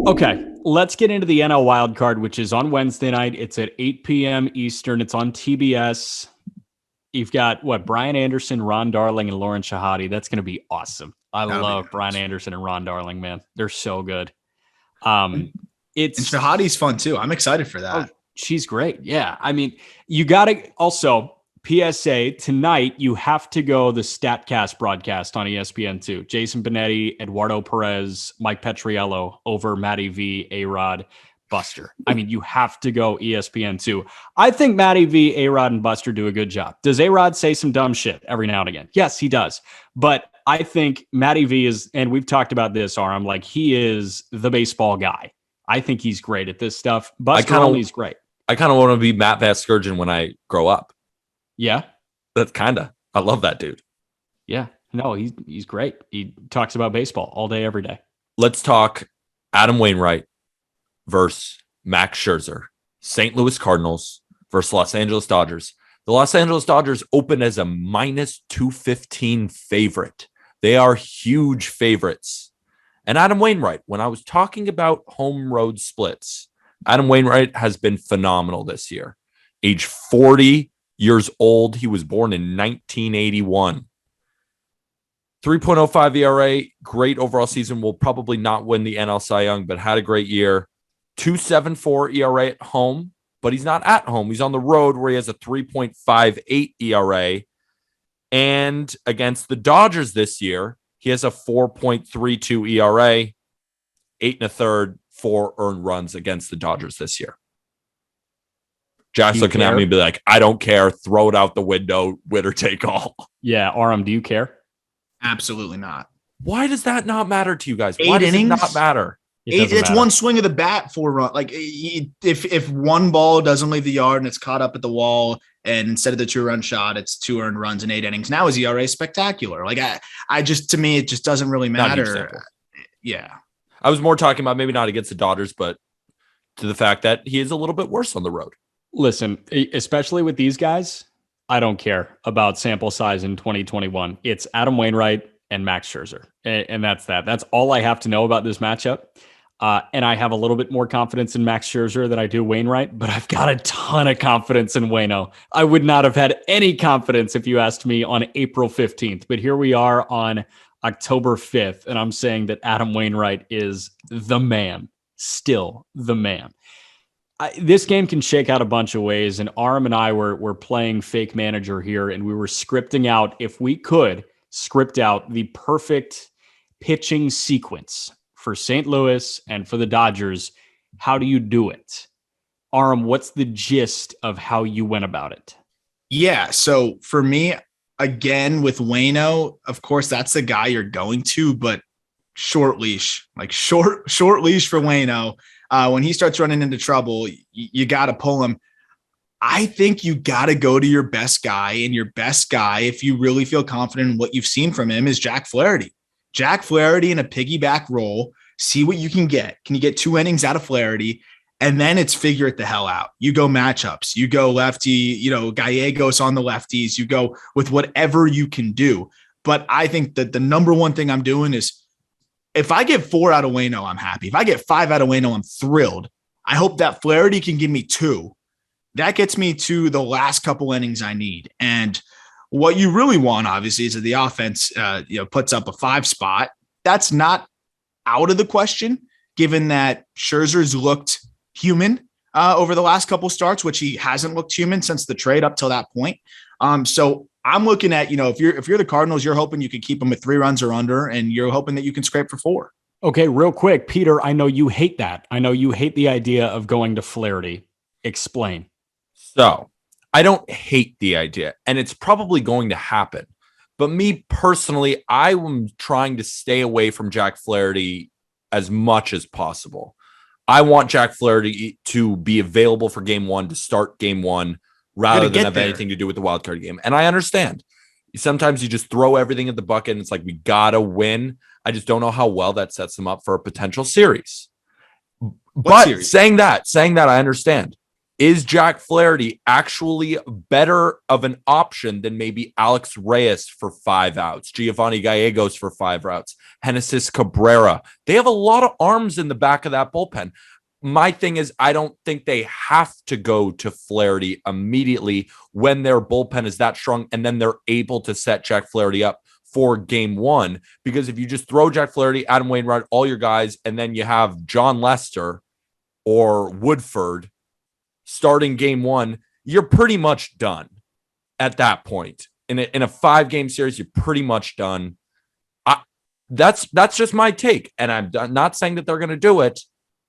Okay, let's get into the NL wildcard, which is on Wednesday night. It's at 8 p.m. Eastern. It's on TBS. You've got, Brian Anderson, Ron Darling, and Lauren Shahadi. That's going to be awesome. I love Brian Anderson and Ron Darling, man. They're so good. And Shahadi's fun, too. I'm excited for that. Oh, she's great. Yeah. I mean, you got to also... PSA, tonight you have to go the StatCast broadcast on ESPN2. Jason Benetti, Eduardo Perez, Mike Petriello over Matty V, A-Rod, Buster. I mean, you have to go ESPN2. I think Matty V, A-Rod, and Buster do a good job. Does A-Rod say some dumb shit every now and again? Yes, he does. But I think Matty V is, and we've talked about this, Aram, like he is the baseball guy. I think he's great at this stuff. Buster Olney's great. I kind of want to be Matt Vasgersian when I grow up. Yeah. That's I love that dude. Yeah. No, he's great. He talks about baseball all day, every day. Let's talk Adam Wainwright versus Max Scherzer. St. Louis Cardinals versus Los Angeles Dodgers. The Los Angeles Dodgers open as a minus 215 favorite. They are huge favorites. And Adam Wainwright, when I was talking about home road splits, Adam Wainwright has been phenomenal this year. Age 40 years old. He was born in 1981. 3.05 ERA, great overall season. Will probably not win the NL Cy Young, but had a great year. 2.74 ERA at home, but he's not at home. He's on the road where he has a 3.58 ERA. And against the Dodgers this year, he has a 4.32 ERA, 8 1/3, 4 earned runs against the Dodgers this year. Josh looking at me and be like, I don't care. Throw it out the window. Winner take all. Yeah. Aram, do you care? Absolutely not. Why does that not matter to you guys? 8 Why does innings? it not matter? It's one swing of the bat for a run. Like if one ball doesn't leave the yard and it's caught up at the wall, and instead of the 2-run shot, it's 2 earned runs in 8 innings. Now his ERA is spectacular. Like I just, to me, it just doesn't really matter. Yeah. I was more talking about maybe not against the Dodgers, but to the fact that he is a little bit worse on the road. Listen, especially with these guys, I don't care about sample size in 2021. It's Adam Wainwright and Max Scherzer. And that's that. That's all I have to know about this matchup. And I have a little bit more confidence in Max Scherzer than I do Wainwright, but I've got a ton of confidence in Waino. I would not have had any confidence if you asked me on April 15th, but here we are on October 5th, and I'm saying that Adam Wainwright is the man, still the man. This game can shake out a bunch of ways, and Aram and I were playing fake manager here, and we were scripting out, if we could, script out the perfect pitching sequence for St. Louis and for the Dodgers. How do you do it? Aram, what's the gist of how you went about it? Yeah, so for me, again, with Waino, of course, that's the guy you're going to, but short leash, like short leash for Waino. When he starts running into trouble, you got to pull him. I think you got to go to your best guy, and your best guy, if you really feel confident in what you've seen from him, is Jack Flaherty. Jack Flaherty in a piggyback role. See what you can get. Can you get 2 innings out of Flaherty? And then it's figure it the hell out. You go matchups. You go lefty, Gallegos on the lefties. You go with whatever you can do. But I think that the number one thing I'm doing is, if I get 4 out of Waino, I'm happy. If I get 5 out of Waino, I'm thrilled. I hope that Flaherty can give me 2. That gets me to the last couple innings I need. And what you really want, obviously, is that the offense puts up a 5 spot. That's not out of the question, given that Scherzer's looked human over the last couple starts, which he hasn't looked human since the trade up till that point. So I'm looking at, if you're the Cardinals, you're hoping you can keep them at 3 runs or under, and you're hoping that you can scrape for 4. Okay, real quick, Peter, I know you hate that. I know you hate the idea of going to Flaherty. Explain. So I don't hate the idea, and it's probably going to happen. But me personally, I am trying to stay away from Jack Flaherty as much as possible. I want Jack Flaherty to be available for game 1, to start game 1, rather than have anything to do with the wild card game. And I understand. Sometimes you just throw everything at the bucket and it's like, we got to win. I just don't know how well that sets them up for a potential series. Saying that, I understand. Is Jack Flaherty actually better of an option than maybe Alex Reyes for 5 outs, Giovanni Gallegos for 5 outs, Genesis Cabrera? They have a lot of arms in the back of that bullpen. My thing is, I don't think they have to go to Flaherty immediately when their bullpen is that strong, and then they're able to set Jack Flaherty up for game 1. Because if you just throw Jack Flaherty, Adam Wainwright, all your guys, and then you have John Lester or Woodford starting game 1, you're pretty much done at that point. In a 5-game series, you're pretty much done. That's just my take. And I'm not saying that they're going to do it,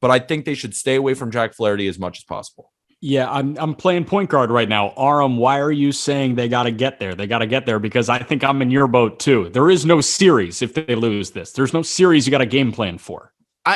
but I think they should stay away from Jack Flaherty as much as possible. Yeah, I'm playing point guard right now. Aram, why are you saying they got to get there? They got to get there because I think I'm in your boat too. There is no series if they lose this. There's no series you got a game plan for.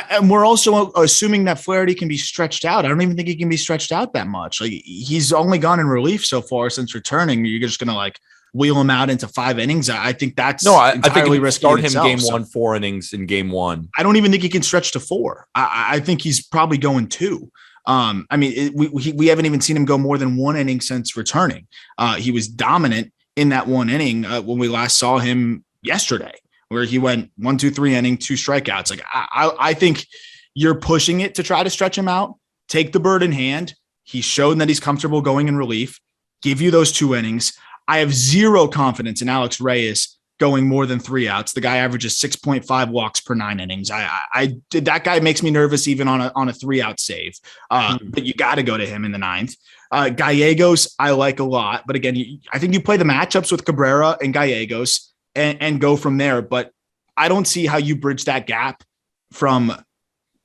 And we're also assuming that Flaherty can be stretched out. I don't even think he can be stretched out that much. Like, he's only gone in relief so far since returning. You're just going to wheel him out into 5 innings. I think that's I think you start him itself. Game 1, 4 innings in game 1. I don't even think he can stretch to 4. I think he's probably going 2. We haven't even seen him go more than 1 inning since returning. He was dominant in that 1 inning when we last saw him yesterday, where he went 1, 2, 3 inning, 2 strikeouts. Like, I think you're pushing it to try to stretch him out. Take the bird in hand. He's shown that he's comfortable going in relief. Give you those 2 innings. I have zero confidence in Alex Reyes going more than 3 outs. The guy averages 6.5 walks per 9 innings. That guy makes me nervous even on a 3-out save. But you got to go to him in the 9th. Gallegos, I like a lot, but again, I think you play the matchups with Cabrera and Gallegos and go from there. But I don't see how you bridge that gap from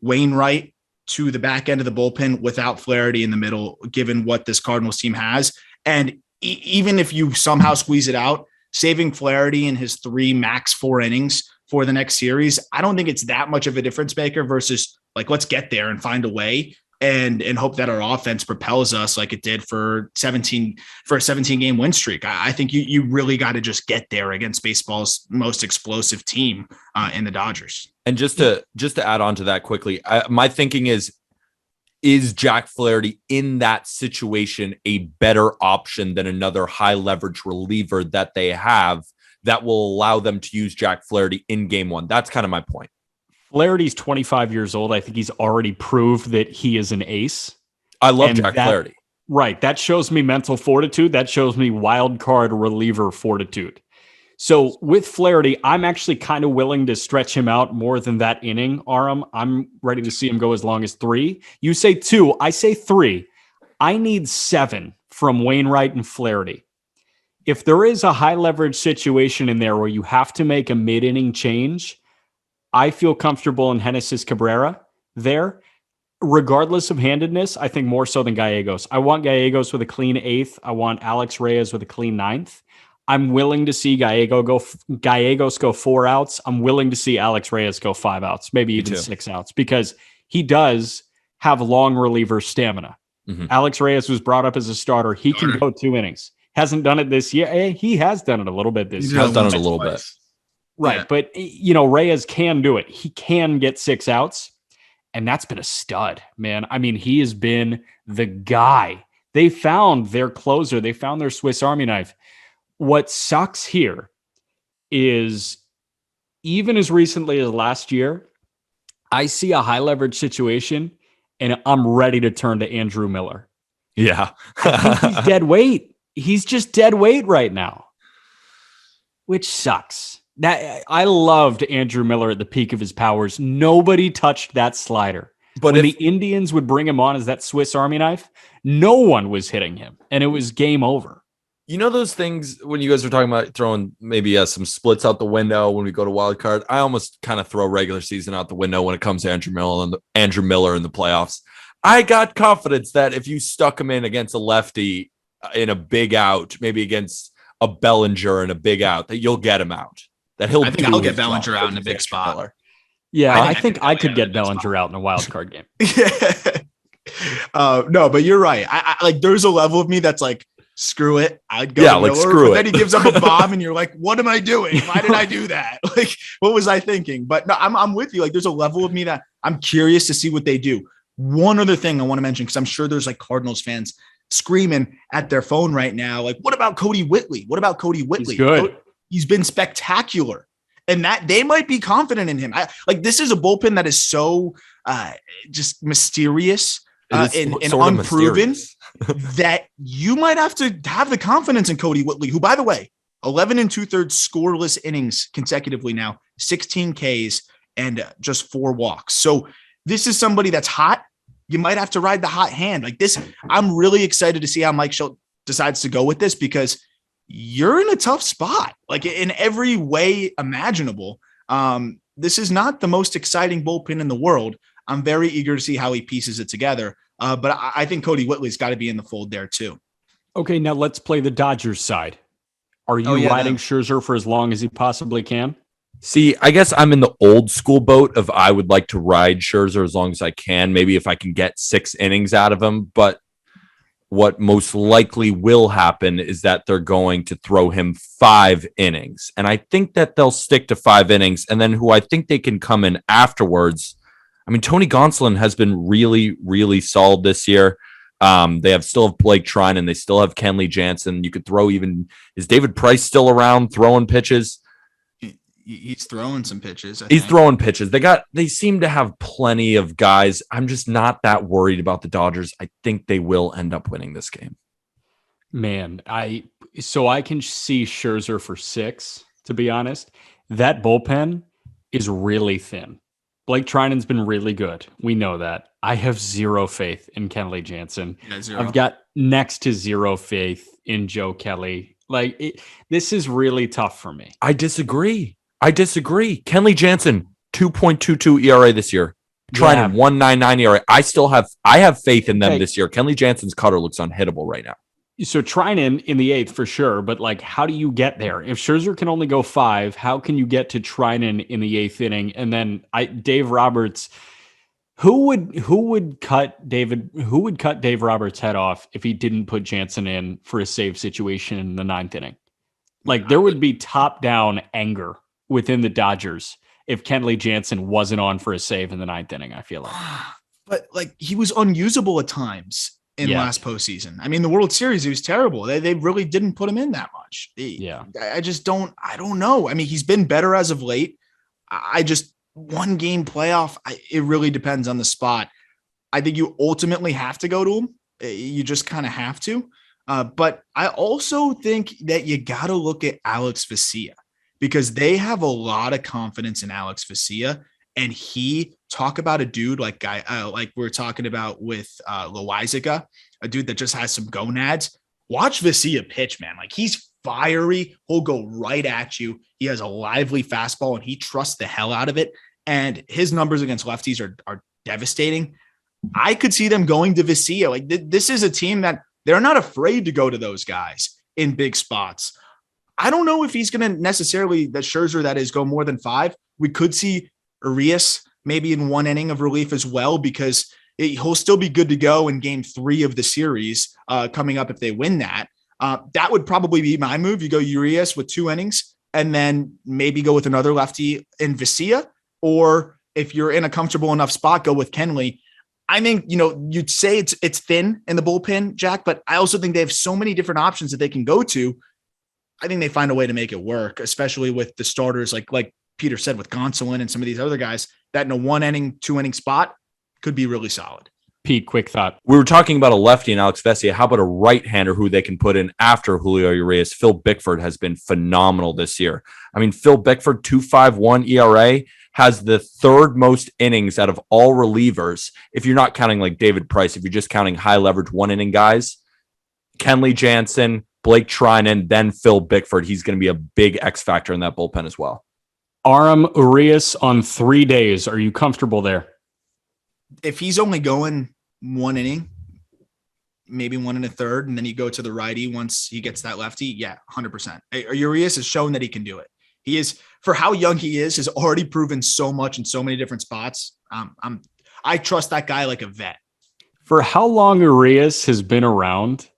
Wainwright to the back end of the bullpen without Flaherty in the middle, given what this Cardinals team has. And even if you somehow squeeze it out, saving Flaherty in his 3 max 4 innings for the next series, I don't think it's that much of a difference maker versus let's get there and find a way and hope that our offense propels us like it did for a 17-game win streak. I think you really got to just get there against baseball's most explosive team in the Dodgers. And just to add on to that quickly, my thinking is Jack Flaherty in that situation a better option than another high leverage reliever that they have that will allow them to use Jack Flaherty in game 1? That's kind of my point. Flaherty's 25 years old. I think he's already proved that he is an ace. I love Jack Flaherty. Right. That shows me mental fortitude. That shows me wild card reliever fortitude. So with Flaherty, I'm actually kind of willing to stretch him out more than that inning, Aram. I'm ready to see him go as long as 3. You say 2, I say 3. I need 7 from Wainwright and Flaherty. If there is a high leverage situation in there where you have to make a mid-inning change, I feel comfortable in Genesis Cabrera there. Regardless of handedness, I think more so than Gallegos. I want Gallegos with a clean 8th. I want Alex Reyes with a clean 9th. I'm willing to see Gallegos go 4 outs. I'm willing to see Alex Reyes go 5 outs, maybe even 6 outs, because he does have long reliever stamina. Mm-hmm. Alex Reyes was brought up as a starter. He can go 2 innings. Hasn't done it this year. He has done it a little bit this year. Has done it a little bit. Right. Yeah. But, Reyes can do it. He can get 6 outs. And that's been a stud, man. I mean, he has been the guy. They found their closer. They found their Swiss Army knife. What sucks here is even as recently as last year, I see a high leverage situation and I'm ready to turn to Andrew Miller. Yeah. I think he's dead weight. He's just dead weight right now, which sucks. That I loved Andrew Miller at the peak of his powers. Nobody touched that slider. But when the Indians would bring him on as that Swiss Army knife, no one was hitting him, and it was game over. You know those things when you guys are talking about throwing maybe some splits out the window when we go to wild card? I almost kind of throw regular season out the window when it comes to Andrew Miller in the playoffs. I got confidence that if you stuck him in against a lefty in a big out, maybe against a Bellinger in a big out, that you'll get him out. That he'll. I think I'll get Bellinger out in a big spot. Miller. Yeah, I think I could get Bellinger out in a wild card game. No, but you're right. I like. There's a level of me that's like, screw it. I'd go. Yeah, like Miller, screw it. Then he gives up a bomb, and you're like, what am I doing? Why did I do that? Like, what was I thinking? But no, I'm with you. Like, there's a level of me that I'm curious to see what they do. One other thing I want to mention, because I'm sure there's like Cardinals fans screaming at their phone right now. Like, what about Cody Whitley? What about Cody Whitley? He's good. He's been spectacular. And that they might be confident in him. This is a bullpen that is so just mysterious and unproven that you might have to have the confidence in Cody Whitley, who, by the way, 11 2/3 scoreless innings consecutively now, 16 Ks and just 4 walks. So this is somebody that's hot. You might have to ride the hot hand like this. I'm really excited to see how Mike Shildt decides to go with this, because you're in a tough spot, like in every way imaginable. This is not the most exciting bullpen in the world. I'm very eager to see how he pieces it together. But I think Cody Whitley's got to be in the fold there too. Okay, now let's play the Dodgers side. Are you riding Scherzer for as long as he possibly can? See, I guess I'm in the old school boat of I would like to ride Scherzer as long as I can, maybe if I can get 6 innings out of him. But what most likely will happen is that they're going to throw him 5 innings. And I think that they'll stick to 5 innings. And then who I think they can come in afterwards. I mean, Tony Gonsolin has been really, really solid this year. They still have Blake Trinan. They still have Kenley Jansen. You could throw is David Price still around throwing pitches? He's throwing some pitches. He's throwing pitches. They seem to have plenty of guys. I'm just not that worried about the Dodgers. I think they will end up winning this game. Man, I can see Scherzer for 6, to be honest. That bullpen is really thin. Blake Trinan's been really good. We know that. I have 0 faith in Kenley Jansen. Yeah, 0. I've got next to 0 faith in Joe Kelly. This is really tough for me. I disagree. Kenley Jansen, 2.22 ERA this year. Trinan, 1.99 ERA. I have faith in them this year. Kenley Jansen's cutter looks unhittable right now. So Trinan in the 8th for sure, but how do you get there? If Scherzer can only go 5, how can you get to Trinan in the 8th inning? And then Dave Roberts, who would cut Dave Roberts' head off if he didn't put Jansen in for a save situation in the 9th inning? There would be top-down anger within the Dodgers if Kenley Jansen wasn't on for a save in the 9th inning, I feel like. But he was unusable at times in last postseason. I mean, the World Series, he was terrible. They really didn't put him in that much. I don't know. I mean, he's been better as of late. One game playoff, it really depends on the spot. I think you ultimately have to go to him. You just kind of have to. But I also think that you got to look at Alex Vesia, because they have a lot of confidence in Alex Vesia, and talk about a dude like we're talking about with Loizaga, a dude that just has some gonads. Watch Vesia pitch, man. He's fiery. He'll go right at you. He has a lively fastball, and he trusts the hell out of it. And his numbers against lefties are devastating. I could see them going to Vesia. This is a team that they're not afraid to go to those guys in big spots. I don't know if he's going to necessarily, that Scherzer, that is, go more than 5. We could see Urias maybe in 1 inning of relief as well, because he'll still be good to go in game 3 of the series coming up if they win that. That would probably be my move. You go Urias with 2 innings and then maybe go with another lefty in Vesia, or if you're in a comfortable enough spot, go with Kenley. I think, you'd say it's thin in the bullpen, Jack, but I also think they have so many different options that they can go to. I think they find a way to make it work, especially with the starters, like Peter said, with Gonsolin and some of these other guys, that in a 1 inning, 2 inning spot could be really solid. Pete, quick thought. We were talking about a lefty in Alex Vesia. How about a right-hander who they can put in after Julio Urias? Phil Bickford has been phenomenal this year. I mean, Phil Bickford, 2.51 ERA, has the 3rd most innings out of all relievers. If you're not counting like David Price, if you're just counting high leverage 1 inning guys, Kenley Jansen, Blake Trinan, then Phil Bickford. He's going to be a big X factor in that bullpen as well. Aram Urias on 3 days. Are you comfortable there? If he's only going 1 inning, maybe 1 1/3, and then you go to the righty once he gets that lefty, yeah, 100%. Urias has shown that he can do it. He is, for how young he is, has already proven so much in so many different spots. I trust that guy like a vet. For how long Urias has been around,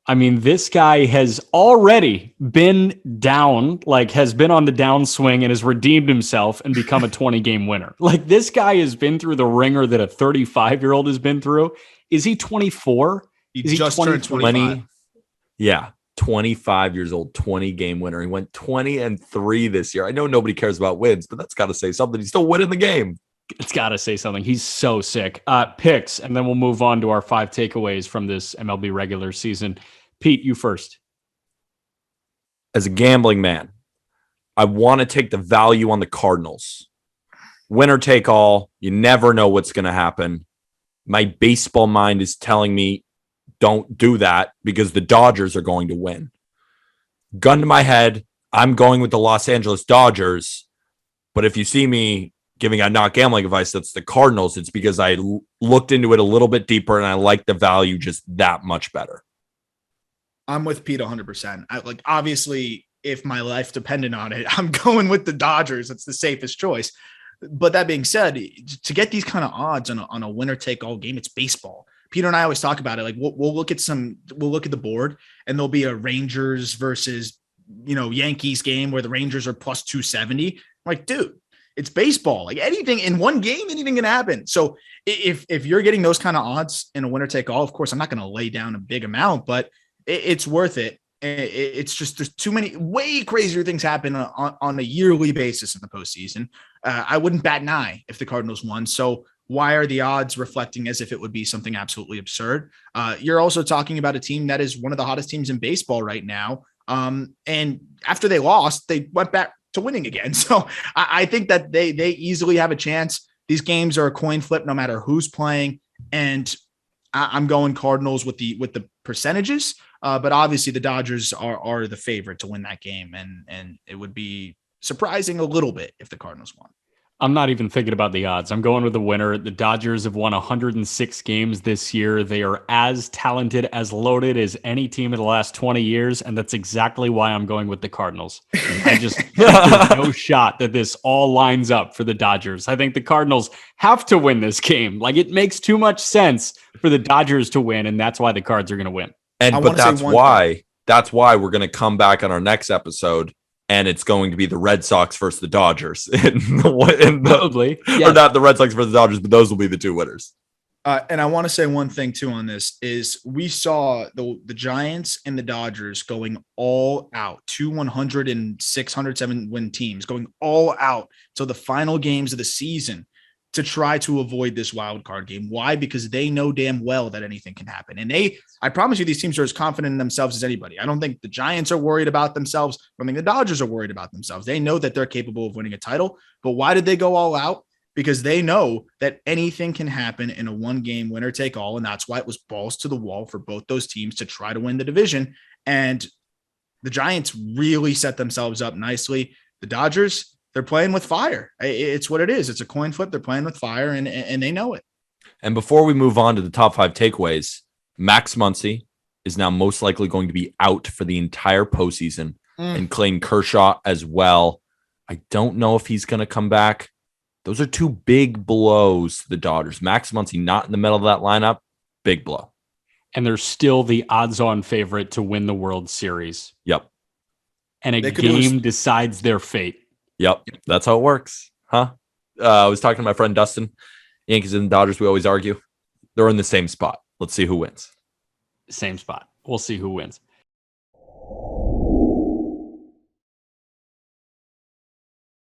I mean, this guy has already been down, like has been on the downswing and has redeemed himself and become a 20-game winner. Like this guy has been through the ringer that a 35-year-old has been through. Is he 24? He Is he just turned 25. Yeah. 25 years old, 20-game winner. He went 20-3 this year. I know nobody cares about wins, but that's got to say something. He's still winning the game. It's got to say something. He's so sick. Picks, and then we'll move on to our 5 takeaways from this MLB regular season. Pete, you first. As a gambling man, I want to take the value on the Cardinals. Winner take all. You never know what's going to happen. My baseball mind is telling me don't do that because the Dodgers are going to win. Gun to my head, I'm going with the Los Angeles Dodgers. But if you see me giving out not gambling advice, that's the Cardinals. It's because I looked into it a little bit deeper and I like the value just that much better. I'm with Pete 100%. Obviously, if my life depended on it, I'm going with the Dodgers. It's the safest choice. But that being said, to get these kind of odds on a winner take all game, it's baseball. Peter and I always talk about it. Like we'll look at the board and there'll be a Rangers versus, Yankees game where the Rangers are plus 270. I'm like, dude, it's baseball. Like anything in one game, anything can happen. So if you're getting those kind of odds in a winner take all, of course, I'm not going to lay down a big amount, but it's worth it. It's just there's too many way crazier things happen on a yearly basis in the postseason. I wouldn't bat an eye if the Cardinals won. So why are the odds reflecting as if it would be something absolutely absurd? You're also talking about a team that is one of the hottest teams in baseball right now. And after they lost, they went back to winning again. So I think that they easily have a chance. These games are a coin flip no matter who's playing. And I'm going Cardinals with the percentages. But obviously the Dodgers are the favorite to win that game. And it would be surprising a little bit if the Cardinals won. I'm not even thinking about the odds. I'm going with the winner. The Dodgers have won 106 games this year. They are as talented, as loaded as any team in the last 20 years. And that's exactly why I'm going with the Cardinals. I just there's no shot that this all lines up for the Dodgers. I think the Cardinals have to win this game. Like it makes too much sense for the Dodgers to win. And that's why the Cards are going to win. But that's why we're going to come back on our next episode. And it's going to be the Red Sox versus the Dodgers. Probably. Or not the Red Sox versus the Dodgers, but those will be the two winners. And I want to say one thing, too, on this is we saw the Giants and the Dodgers going all out, 106, 107 win teams going all out till the final games of the season to try to avoid this wild card game. Why? Because they know damn well that anything can happen. And I promise you, these teams are as confident in themselves as anybody. I don't think the Giants are worried about themselves. I don't think the Dodgers are worried about themselves. They know that they're capable of winning a title. But why did they go all out? Because they know that anything can happen in a one-game winner take all. And that's why it was balls to the wall for both those teams to try to win the division. And the Giants really set themselves up nicely. The Dodgers, they're playing with fire. It's what it is. It's a coin flip. They're playing with fire, and they know it. And before we move on to the top 5 takeaways, Max Muncy is now most likely going to be out for the entire postseason, and Clayton Kershaw as well. I don't know if he's going to come back. Those are two big blows to the Dodgers. Max Muncy not in the middle of that lineup, big blow. And they're still the odds-on favorite to win the World Series. Yep. And a game decides their fate. Yep, that's how it works, huh? I was talking to my friend Dustin. Yankees and Dodgers, we always argue. They're in the same spot. Let's see who wins. Same spot. We'll see who wins.